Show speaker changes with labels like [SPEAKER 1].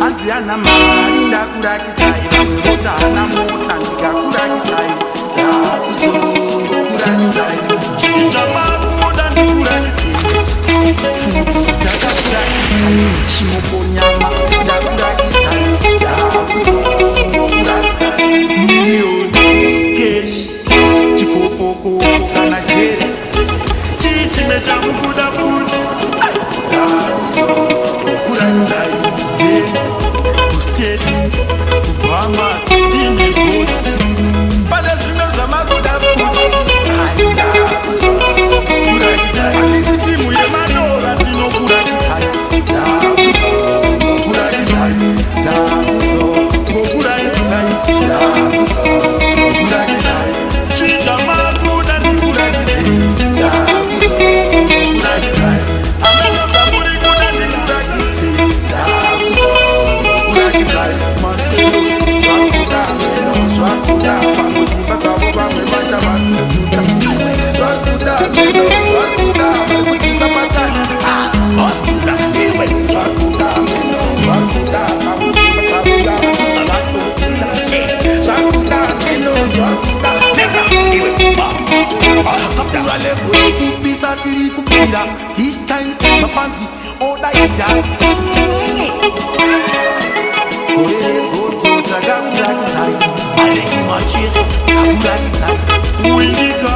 [SPEAKER 1] Anziana mali ndakurakitai mota na mota ndikakurakitai ndakuzokurakitai chinja makuda ndikurakitai futi ndakakurakitai chimokonyama ndakurakitai ndakuzokurakitai miliyoni keshi chikopokoko kana geti chichine chamukuda futi ndakuzokurakitai Bahamas, Dini Boots, but as you know, the Makuda Boots, what is the team with Mano, Latino Kurakitai, Chicha Makuda Kurakitai, this time, my fancy, all that you got. Go to Jagamu, I make my chase, we need to